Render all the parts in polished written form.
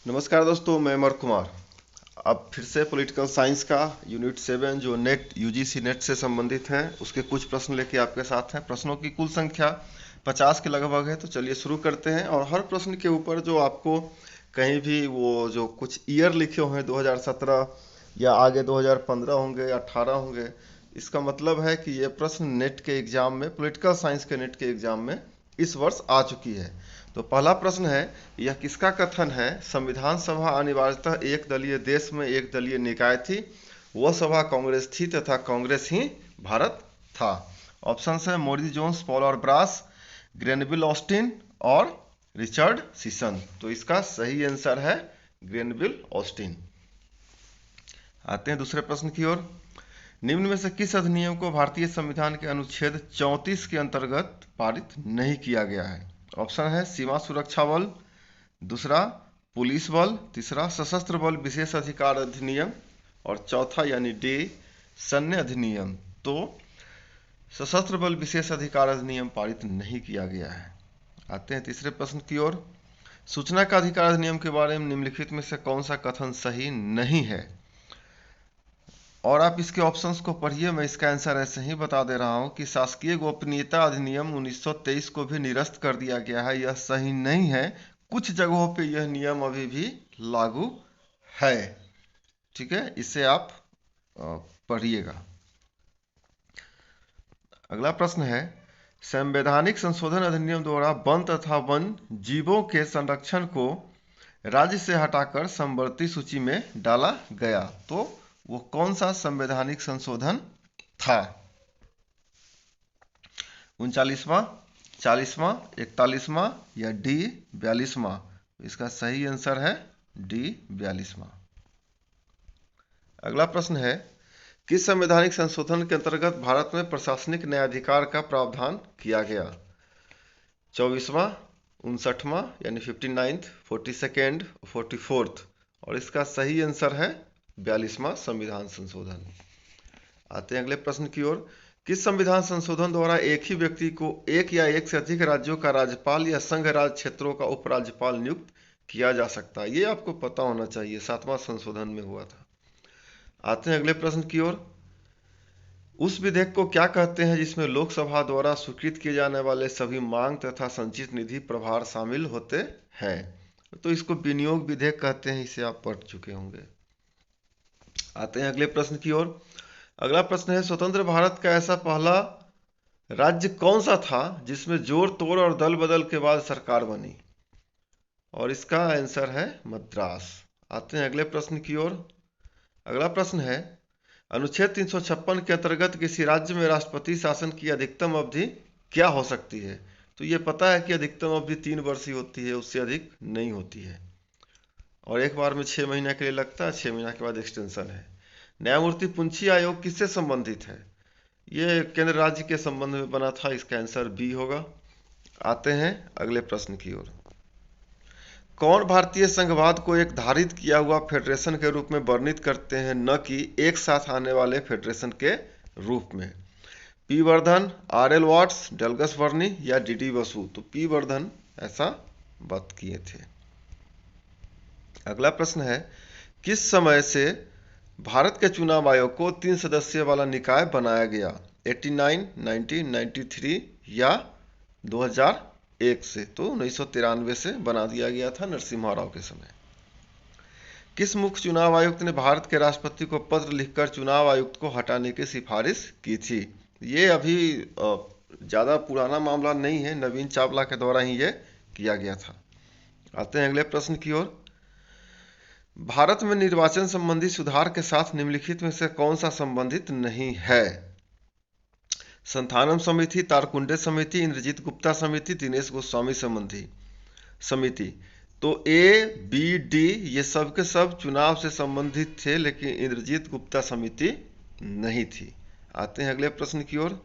नमस्कार दोस्तों, मैं अमर कुमार। अब फिर से पॉलिटिकल साइंस का यूनिट 7 जो नेट यूजीसी नेट से संबंधित है उसके कुछ प्रश्न लेके आपके साथ हैं। प्रश्नों की कुल संख्या 50 के लगभग है। तो चलिए शुरू करते हैं। और हर प्रश्न के ऊपर जो आपको कहीं भी वो जो कुछ ईयर लिखे हुए हैं 2017 या आगे 2015 होंगे या 18 होंगे, इसका मतलब है कि ये प्रश्न नेट के एग्जाम में, पॉलिटिकल साइंस के नेट के एग्जाम में इस वर्ष आ चुकी है। तो पहला प्रश्न है, यह किसका कथन है? संविधान सभा अनिवार्यतः एक दलीय देश में एक दलीय निकाय थी। वह सभा कांग्रेस थी तथा कांग्रेस ही भारत था। ऑप्शन है मोरी जोन्स, पॉल और ब्रास, ग्रेनविल ऑस्टिन और रिचर्ड सीसन। तो इसका सही आंसर है ग्रेनविल ऑस्टिन। आते हैं दूसरे प्रश्न की ओर। निम्न में से किस अधिनियम को भारतीय संविधान के अनुच्छेद 34 के अंतर्गत पारित नहीं किया गया है? ऑप्शन है सीमा सुरक्षा बल, दूसरा पुलिस बल, तीसरा सशस्त्र बल विशेष अधिकार अधिनियम और चौथा यानी डी सैन्य अधिनियम। तो सशस्त्र बल विशेष अधिकार अधिनियम पारित नहीं किया गया है। आते हैं तीसरे प्रश्न की ओर। सूचना का अधिकार अधिनियम के बारे में निम्नलिखित में से कौन सा कथन सही नहीं है? और आप इसके ऑप्शंस को पढ़िए, मैं इसका आंसर ऐसे ही बता दे रहा हूं कि शासकीय गोपनीयता अधिनियम 1923 को भी निरस्त कर दिया गया है, यह सही नहीं है। कुछ जगहों पे यह नियम अभी भी लागू है। ठीक है, इसे आप पढ़िएगा। अगला प्रश्न है, संवैधानिक संशोधन अधिनियम द्वारा वन तथा वन जीवों के संरक्षण को राज्य से हटाकर समवर्ती सूची में डाला गया। तो वो कौन सा संवैधानिक संशोधन था? 39वां, 40वां, 41वां या डी 42वां? इसका सही आंसर है डी 42वां। अगला प्रश्न है, किस संवैधानिक संशोधन के अंतर्गत भारत में प्रशासनिक न्यायाधिकार का प्रावधान किया गया? 24वां, 59वां यानी 59th, 42nd, 44th। और इसका सही आंसर है 42वां संविधान संशोधन। आते हैं अगले प्रश्न की ओर। किस संविधान संशोधन द्वारा एक ही व्यक्ति को एक या एक से अधिक राज्यों का राज्यपाल या संघ राज्य क्षेत्रों का उपराज्यपाल नियुक्त किया जा सकता है? ये आपको पता होना चाहिए, 7वां संशोधन में हुआ था। आते हैं अगले प्रश्न की ओर। उस विधेयक को क्या कहते हैं जिसमें लोकसभा द्वारा स्वीकृत किए जाने वाले सभी मांग तथा संचित निधि प्रभार शामिल होते हैं? तो इसको विनियोग विधेयक कहते हैं, इसे आप पढ़ चुके होंगे। आते हैं अगले प्रश्न की ओर। अगला प्रश्न है, स्वतंत्र भारत का ऐसा पहला राज्य कौन सा था जिसमें जोड़ तोड़ और दल बदल के बाद सरकार बनी? और इसका आंसर है मद्रास। आते हैं अगले प्रश्न की ओर। अगला प्रश्न है, अनुच्छेद 356 के अंतर्गत किसी राज्य में राष्ट्रपति शासन की अधिकतम अवधि क्या हो सकती है? तो ये पता है कि अधिकतम अवधि 3 वर्ष ही होती है, उससे अधिक नहीं होती है। और एक बार में 6 महीने के लिए लगता है, 6 महीने के बाद एक्सटेंशन है। न्यायमूर्ति पुंछी आयोग किससे संबंधित है? ये केंद्र राज्य के संबंध में बना था, इसका आंसर बी होगा। आते हैं अगले प्रश्न की ओर। कौन भारतीय संघवाद को एक धारित किया हुआ फेडरेशन के रूप में वर्णित करते हैं, न कि एक साथ आने वाले फेडरेशन के रूप में? P Vardhan, R L Watts, Douglas Verney या डी डी बसु? तो पी वर्धन ऐसा बात किए थे। अगला प्रश्न है, किस समय से भारत के चुनाव आयोग को 3 सदस्यों वाला निकाय बनाया गया? 89, 90, 93 या 2001 से? तो 1993 से बना दिया गया था नरसिम्हा राव के समय। किस मुख्य चुनाव आयुक्त ने भारत के राष्ट्रपति को पत्र लिखकर चुनाव आयुक्त को हटाने की सिफारिश की थी? ये अभी ज़्यादा पुराना मामला नहीं है, नवीन चावला के द्वारा ही ये किया गया था। आते हैं अगले प्रश्न की ओर। भारत में निर्वाचन संबंधी सुधार के साथ निम्नलिखित में से कौन सा संबंधित नहीं है? संथानम समिति, तारकुंडे समिति, इंद्रजीत गुप्ता समिति, दिनेश गोस्वामी संबंधी समिति। तो ए बी डी ये सब के सब चुनाव से संबंधित थे, लेकिन इंद्रजीत गुप्ता समिति नहीं थी। आते हैं अगले प्रश्न की ओर।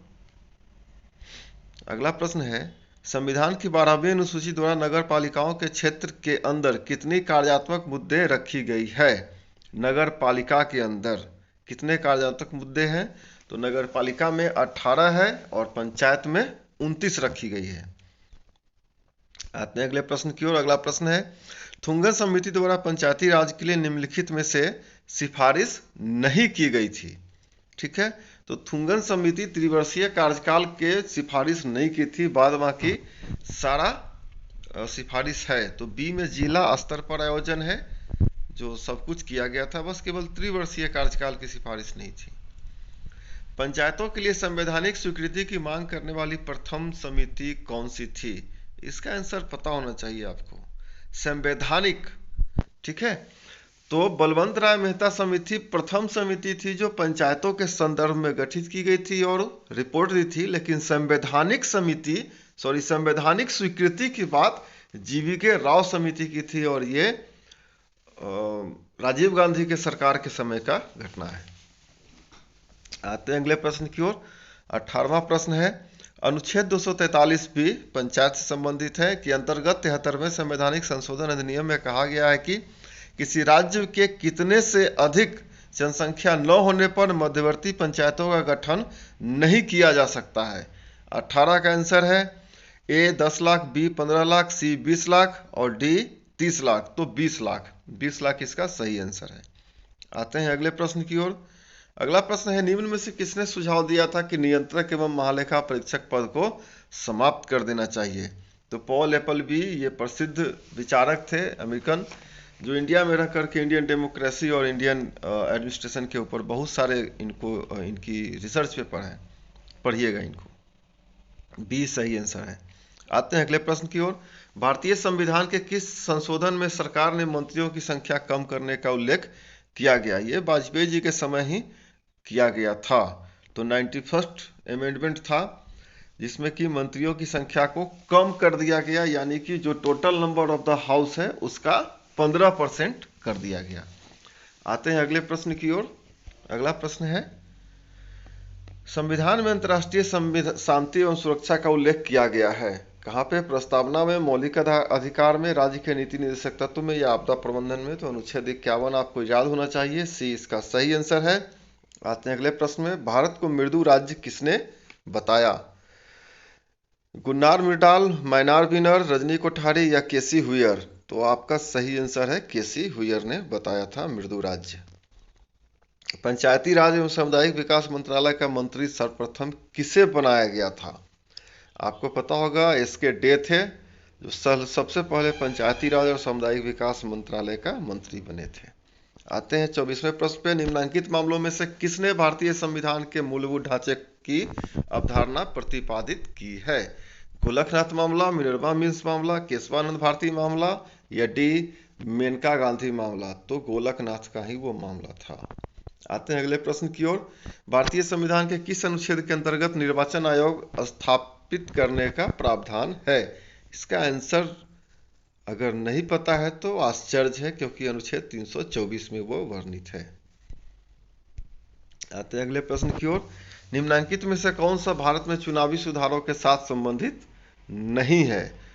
अगला प्रश्न है, संविधान की 12वीं अनुसूची द्वारा नगर पालिकाओं के क्षेत्र के अंदर कितनी कार्यात्मक मुद्दे रखी गई है? नगर पालिका के अंदर कितने कार्यात्मक मुद्दे हैं? तो नगर पालिका में 18 है और पंचायत में 29 रखी गई है। आते हैं अगले प्रश्न की ओर। अगला प्रश्न है, थुंगन समिति द्वारा पंचायती राज के लिए निम्नलिखित में से सिफारिश नहीं की गई थी। ठीक है, तो थुंगन समिति त्रिवर्षीय कार्यकाल के सिफारिश नहीं की थी, बाद बाकी सारा सिफारिश है। तो बी में जिला स्तर पर आयोजन है, जो सब कुछ किया गया था, बस केवल त्रिवर्षीय कार्यकाल की सिफारिश नहीं थी। पंचायतों के लिए संवैधानिक स्वीकृति की मांग करने वाली प्रथम समिति कौन सी थी? इसका आंसर पता होना चाहिए आपको, संवैधानिक। ठीक है, तो बलवंत राय मेहता समिति प्रथम समिति थी जो पंचायतों के संदर्भ में गठित की गई थी और रिपोर्ट दी थी, लेकिन संवैधानिक स्वीकृति की बात जीवीके राव समिति की थी, और ये राजीव गांधी के सरकार के समय का घटना है। आते हैं अगले प्रश्न की ओर। 18वां प्रश्न है, अनुच्छेद 243 भी पंचायत से संबंधित है कि अंतर्गत 73वें संवैधानिक संशोधन अधिनियम में कहा गया है कि किसी राज्य के कितने से अधिक जनसंख्या न होने पर मध्यवर्ती पंचायतों का गठन नहीं किया जा सकता है। 18 का आंसर है ए 10 लाख, बी 15 लाख, सी 20 लाख और डी 30 लाख। तो 20 लाख, 20 लाख इसका सही आंसर है। आते हैं अगले प्रश्न की ओर। अगला प्रश्न है, निम्न में से किसने सुझाव दिया था कि नियंत्रक एवं महालेखा परीक्षक पद को समाप्त कर देना चाहिए? तो पॉल एपलबी, ये प्रसिद्ध विचारक थे अमेरिकन, जो इंडिया में रह करके इंडियन डेमोक्रेसी और इंडियन एडमिनिस्ट्रेशन के ऊपर बहुत सारे इनकी रिसर्च पेपर हैं, पढ़िएगा इनको। बी सही आंसर है। आते हैं अगले प्रश्न की ओर। भारतीय संविधान के किस संशोधन में सरकार ने मंत्रियों की संख्या कम करने का उल्लेख किया गया? ये वाजपेयी जी के समय ही किया गया था। तो 91st अमेंडमेंट था, जिसमें कि मंत्रियों की संख्या को कम कर दिया गया, यानी कि जो total number of the house है उसका 15% कर दिया गया। आते हैं अगले प्रश्न की ओर। अगला प्रश्न है, संविधान में अंतर्राष्ट्रीय शांति एवं सुरक्षा का उल्लेख किया गया है। कहाँ पे? प्रस्तावना में, मौलिक अधिकार में, राज्य के नीति निर्देशक तत्व में या आपदा प्रबंधन में। तो अनुच्छेद 51 आपको याद होना चाहिए, सी इसका सही आंसर है। आते हैं अगले प्रश्न में, भारत को मृदु राज्य किसने बताया? गुन्नार मिर्डाल, मैनार विनर, रजनी कोठारी या केसी हुयर? तो आपका सही आंसर है केसी हुयर ने बताया था मृदु राज्य। पंचायती राज एवं सामुदायिक विकास मंत्रालय का मंत्री सर्वप्रथम किसे बनाया गया था? आपको पता होगा, एसके डे थे, जो सबसे पहले पंचायती राज और सामुदायिक विकास मंत्रालय का मंत्री बने थे। आते हैं 24वें प्रश्न पे, निम्नलिखित मामलों में से किसने भारतीय संविधान के मूलभूत ढांचे की अवधारणा प्रतिपादित की है? गोलकनाथ मामला, मिनर्वा मिल्स मामला, केशवानंद भारती मामला या डी मेनका गांधी मामला? तो गोलकनाथ का ही वो मामला था। आते हैं अगले प्रश्न की ओर। भारतीय संविधान के किस अनुच्छेद के अंतर्गत निर्वाचन आयोग स्थापित करने का प्रावधान है? इसका आंसर अगर नहीं पता है तो आश्चर्य है, क्योंकि अनुच्छेद 324 में वो वर्णित है। आते हैं अगले प्रश्न की ओर। निम्नलिखित में से कौन सा भारत में चुनावी सुधारों के साथ संबंधित नहीं है?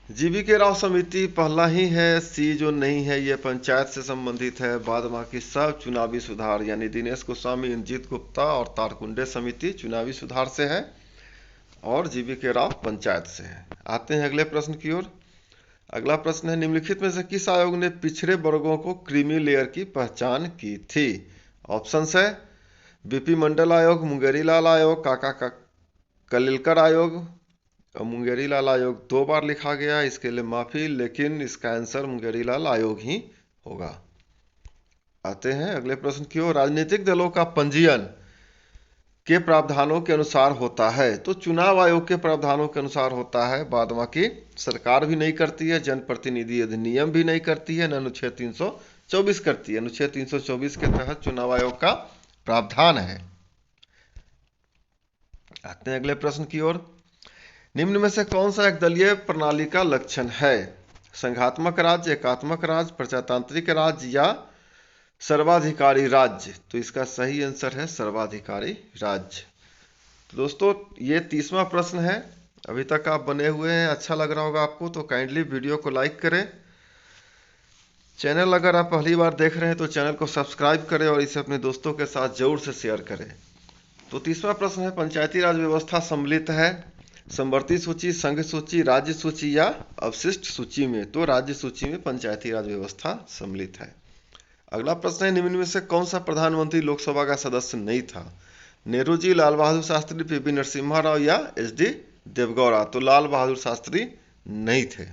जीवीके राव समिति पहला ही है, सी जो नहीं है ये पंचायत से संबंधित है, बाद बाकी सब चुनावी सुधार, यानी दिनेश गोस्वामी, इंद्रजीत गुप्ता और तारकुंडे समिति चुनावी सुधार से है और जीवीके राव पंचायत से है। आते हैं अगले प्रश्न की ओर। अगला प्रश्न है, निम्नलिखित में से किस आयोग ने पिछड़े वर्गों को क्रीमी लेयर की पहचान की थी? ऑप्शंस है बीपी मंडल आयोग, मुंगेरी लाल आयोग, काका कलिलकर आयोग। मुंगेरी लाल आयोग 2 बार लिखा गया, इसके लिए माफी, लेकिन इसका आंसर मुंगेरी लाल आयोग ही होगा। आते हैं अगले प्रश्न की ओर। राजनीतिक दलों का पंजीयन के प्रावधानों के अनुसार होता है? तो चुनाव आयोग के प्रावधानों के अनुसार होता है, बाद बाकी सरकार भी नहीं करती है, जनप्रतिनिधि अधिनियम भी नहीं करती है, न अनुच्छेद 324 करती है। अनुच्छेद 324 के तहत चुनाव आयोग का प्रावधान है। आते हैं अगले प्रश्न की ओर। निम्न में से कौन सा एक दलीय प्रणाली का लक्षण है? संघात्मक राज्य, एकात्मक राज्य, प्रजातांत्रिक राज्य या सर्वाधिकारी राज्य? तो इसका सही आंसर है सर्वाधिकारी राज्य। तो दोस्तों ये 30वां प्रश्न है। अभी तक आप बने हुए हैं, अच्छा लग रहा होगा आपको, तो काइंडली वीडियो को लाइक करें। चैनल अगर आप पहली बार देख रहे हैं तो चैनल को सब्सक्राइब करें और इसे अपने दोस्तों के साथ जरूर से शेयर करें। तो 30वां प्रश्न है, पंचायती राज व्यवस्था सम्मिलित है, समवर्ती सूची, संघ सूची, राज्य सूची या अवशिष्ट सूची में? तो राज्य सूची में पंचायती राज व्यवस्था सम्मिलित है। अगला प्रश्न है, निम्न में से कौन सा प्रधानमंत्री लोकसभा का सदस्य नहीं था? नेहरू जी, लाल बहादुर शास्त्री, पीवी नरसिम्हा राव या एच.डी. देवगौड़ा? तो लाल बहादुर शास्त्री नहीं थे।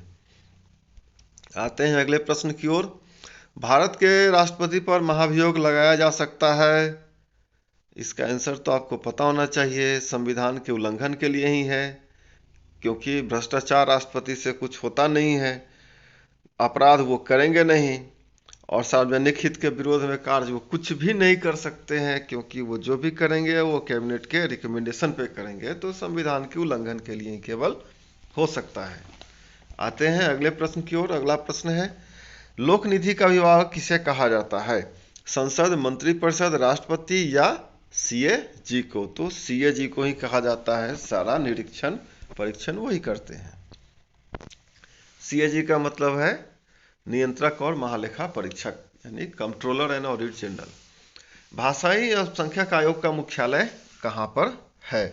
आते हैं अगले प्रश्न की ओर। भारत के राष्ट्रपति पर महाभियोग लगाया जा सकता है? इसका आंसर तो आपको पता होना चाहिए, संविधान के उल्लंघन के लिए ही है, क्योंकि भ्रष्टाचार राष्ट्रपति से कुछ होता नहीं है, अपराध वो करेंगे नहीं, और सार्वजनिक हित के विरोध में कार्य वो कुछ भी नहीं कर सकते हैं, क्योंकि वो जो भी करेंगे वो कैबिनेट के रिकमेंडेशन पे करेंगे। तो संविधान के उल्लंघन के लिए केवल हो सकता है। आते हैं अगले प्रश्न की ओर। अगला प्रश्न है, लोक निधि का अभिभावक किसे कहा जाता है? संसद, मंत्रिपरिषद, राष्ट्रपति या सीएजी को? तो सीएजी को ही कहा जाता है, सारा निरीक्षण परीक्षण वही करते हैं। सीएजी का मतलब है नियंत्रक और महालेखा परीक्षक, यानी कंट्रोलर एंड ऑडिट जनरल। भाषाई अल्पसंख्यक आयोग का मुख्यालय कहाँ पर है?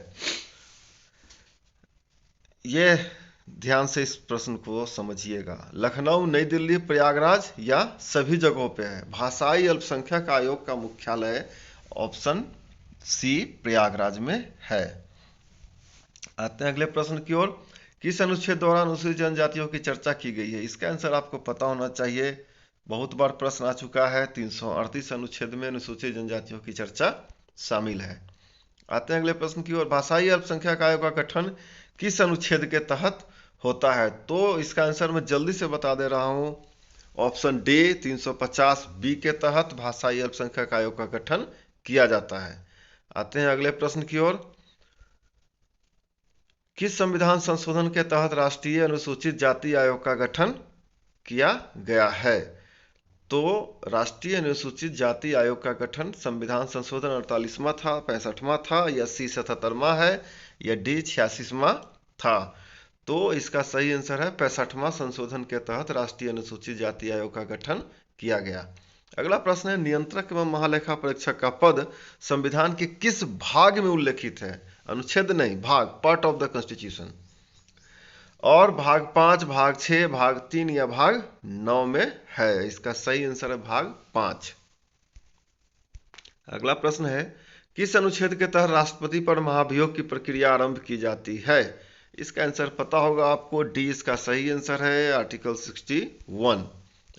ये ध्यान से इस प्रश्न को समझिएगा। लखनऊ, नई दिल्ली, प्रयागराज या सभी जगहों पे है? भाषाई अल्पसंख्यक आयोग का मुख्यालय ऑप्शन सी प्रयागराज में है। आते हैं अगले प्रश्न की ओर। किस अनुच्छेद द्वारा अनुसूचित जनजातियों की चर्चा की गई है? इसका आंसर आपको पता होना चाहिए, बहुत बार प्रश्न आ चुका है। 338 अनुच्छेद में अनुसूचित जनजातियों की चर्चा शामिल है। आते हैं अगले प्रश्न की ओर। भाषाई अल्पसंख्यक आयोग का गठन किस अनुच्छेद के तहत होता है? तो इसका आंसर मैं जल्दी से बता दे रहा हूं, ऑप्शन डी 350 बी के तहत भाषाई अल्पसंख्यक आयोग का गठन किया जाता है। आते हैं अगले प्रश्न की ओर। किस संविधान संशोधन के तहत राष्ट्रीय अनुसूचित जाति आयोग का गठन किया गया है? तो राष्ट्रीय अनुसूचित जाति आयोग का गठन संविधान संशोधन 48वां था, 65वां था, या सी 77वां है, या डी 86वां था? तो इसका सही आंसर है 65वां संशोधन के तहत राष्ट्रीय अनुसूचित जाति आयोग का गठन किया गया। अगला प्रश्न है, नियंत्रक एवं महालेखा परीक्षक का पद संविधान के किस भाग में उल्लेखित है? अनुच्छेद नहीं, भाग, पार्ट ऑफ द कॉन्स्टिट्यूशन। और भाग 5, भाग 6, भाग 3 या भाग 9 में है? इसका सही आंसर है भाग 5। अगला प्रश्न है, किस अनुच्छेद के तहत राष्ट्रपति पर महाभियोग की प्रक्रिया आरंभ की जाती है? इसका आंसर पता होगा आपको, डी इसका सही आंसर है, article 61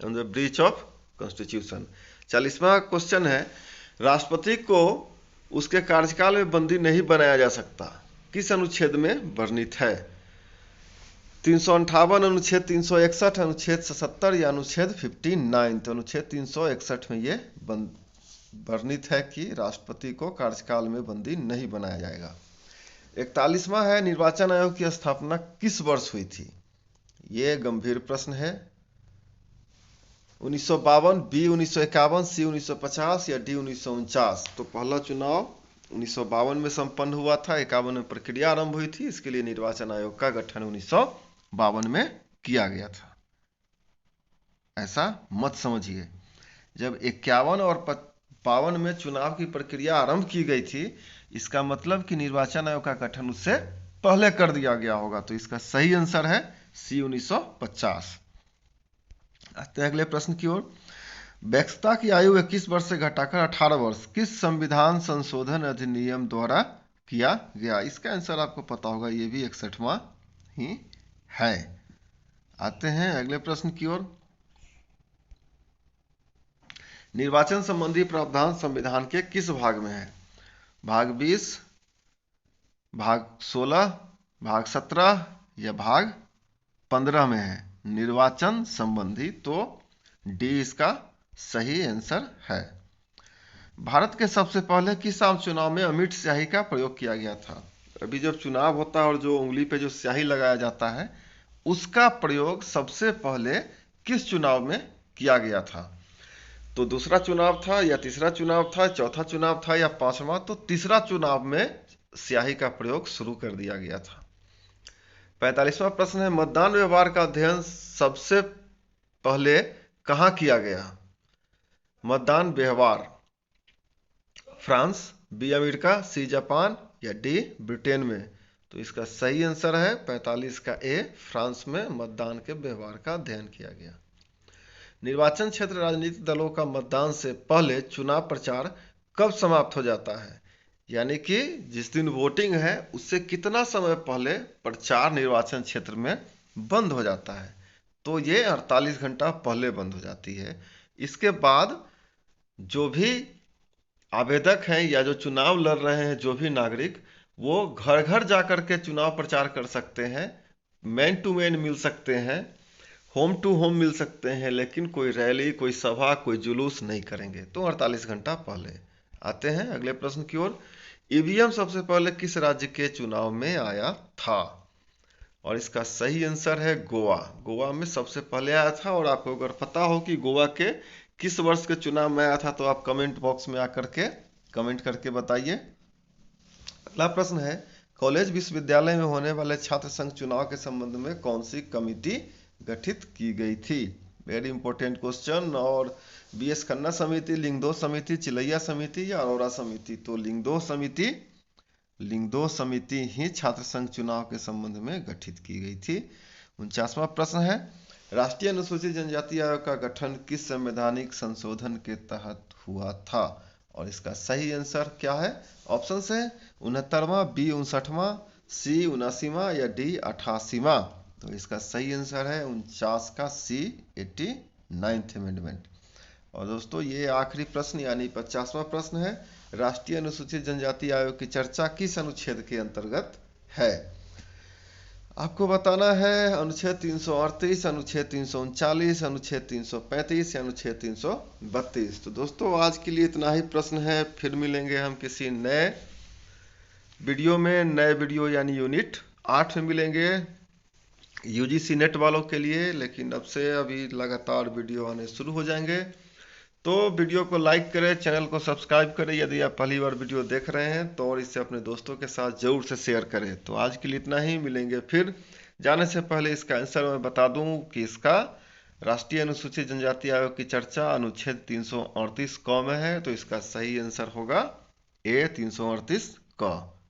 on the breach of constitution. 40वां क्वेश्चन है, राष्ट्रपति को उसके कार्यकाल में बंदी नहीं बनाया जा सकता, किस अनुच्छेद में वर्णित है? 358, अनुच्छेद 361, अनुच्छेद 77 या अनुच्छेद 59? तो अनुच्छेद 361 में ये वर्णित है कि राष्ट्रपति को कार्यकाल में बंदी नहीं बनाया जाएगा। 41वां है, निर्वाचन आयोग की स्थापना किस वर्ष हुई थी? ये गंभीर प्रश्न है। 1952, बी 1951, सी 1950 या डी 1949? तो पहला चुनाव 1952 में संपन्न हुआ था, 51 में प्रक्रिया आरंभ हुई थी, इसके लिए निर्वाचन आयोग का गठन 1952 में किया गया था। ऐसा मत समझिए, जब 51 और 52 में चुनाव की प्रक्रिया आरंभ की गई थी, इसका मतलब कि निर्वाचन आयोग का गठन उससे पहले कर दिया गया होगा। तो इसका सही आंसर है सी 1950। आते हैं अगले प्रश्न की ओर। वयस्कता की आयु 21 वर्ष से घटाकर 18 वर्ष किस संविधान संशोधन अधिनियम द्वारा किया गया? इसका आंसर आपको पता होगा, ये भी 61वां ही है। आते हैं अगले प्रश्न की ओर। निर्वाचन संबंधी प्रावधान संविधान के किस भाग में है? भाग 20, भाग 16, भाग 17 या भाग 15 में है? निर्वाचन संबंधी, तो डी इसका सही आंसर है। भारत के सबसे पहले किस आम चुनाव में अमिट स्याही का प्रयोग किया गया था? अभी जब चुनाव होता है और जो उंगली पे जो स्याही लगाया जाता है, उसका प्रयोग सबसे पहले किस चुनाव में किया गया था? तो दूसरा चुनाव था, या तीसरा चुनाव था, चौथा चुनाव था, या पांचवा? तो तीसरा चुनाव में स्याही का प्रयोग शुरू कर दिया गया था। 45वां प्रश्न है, मतदान व्यवहार का अध्ययन सबसे पहले कहां किया गया? मतदान व्यवहार, France, B America, C Japan या डी ब्रिटेन में? तो इसका सही आंसर है 45 का ए, फ्रांस में मतदान के व्यवहार का अध्ययन किया गया। निर्वाचन क्षेत्र राजनीतिक दलों का मतदान से पहले चुनाव प्रचार कब समाप्त हो जाता है? यानी कि जिस दिन वोटिंग है उससे कितना समय पहले प्रचार निर्वाचन क्षेत्र में बंद हो जाता है? तो ये 48 घंटा पहले बंद हो जाती है। इसके बाद जो भी आवेदक हैं या जो चुनाव लड़ रहे हैं, जो भी नागरिक, वो घर घर जाकर के चुनाव प्रचार कर सकते हैं, मैन टू मैन मिल सकते हैं, होम टू होम मिल सकते हैं, लेकिन कोई रैली, कोई सभा, कोई जुलूस नहीं करेंगे। तो 48 घंटा पहले। आते हैं अगले प्रश्न की ओर। ईवीएम सबसे पहले किस राज्य के चुनाव में आया था? और इसका सही आंसर है गोवा। गोवा में सबसे पहले आया था। और आपको अगर पता हो कि गोवा के किस वर्ष के चुनाव में आया था तो आप कमेंट बॉक्स में आकर के कमेंट करके बताइए। अगला प्रश्न है, कॉलेज विश्वविद्यालय में होने वाले छात्र संघ चुनाव के संबंध में कौन सी कमेटी गठित की गई थी? Very important question. और बीएस खन्ना समिति, लिंगदो समिति, चिलैया समिति या अरोरा समिति? तो लिंगदो समिति ही छात्र संघ चुनाव के संबंध में गठित की गई थी। 49वां प्रश्न है, राष्ट्रीय अनुसूचित जनजाति आयोग का गठन किस संवैधानिक संशोधन के तहत हुआ था? और इसका सही आंसर क्या है? ऑप्शन है 69वां, बी 59वां, सी 79वां या डी 88वां। तो इसका सही आंसर है 49 का सी, 89th अमेंडमेंट। और दोस्तों ये आखिरी प्रश्न यानी 50वां प्रश्न है, राष्ट्रीय अनुसूचित जनजाति आयोग की चर्चा किस अनुच्छेद के अंतर्गत है? आपको बताना है अनुच्छेद 338, अनुच्छेद 339, अनुच्छेद 335 या अनुच्छेद 332। तो दोस्तों आज के लिए इतना ही प्रश्न है। फिर मिलेंगे हम किसी नए वीडियो में। नए वीडियो यानी यूनिट 8 में मिलेंगे यूजीसी नेट वालों के लिए। लेकिन अब से अभी लगातार वीडियो आने शुरू हो जाएंगे। तो वीडियो को लाइक करें, चैनल को सब्सक्राइब करें यदि आप पहली बार वीडियो देख रहे हैं तो, और इसे अपने दोस्तों के साथ जरूर से शेयर करें। तो आज के लिए इतना ही, मिलेंगे फिर। जाने से पहले इसका आंसर मैं बता दूं कि इसका राष्ट्रीय अनुसूचित जनजाति आयोग की चर्चा अनुच्छेद 338 क में है। तो इसका सही आंसर होगा ए 338 क।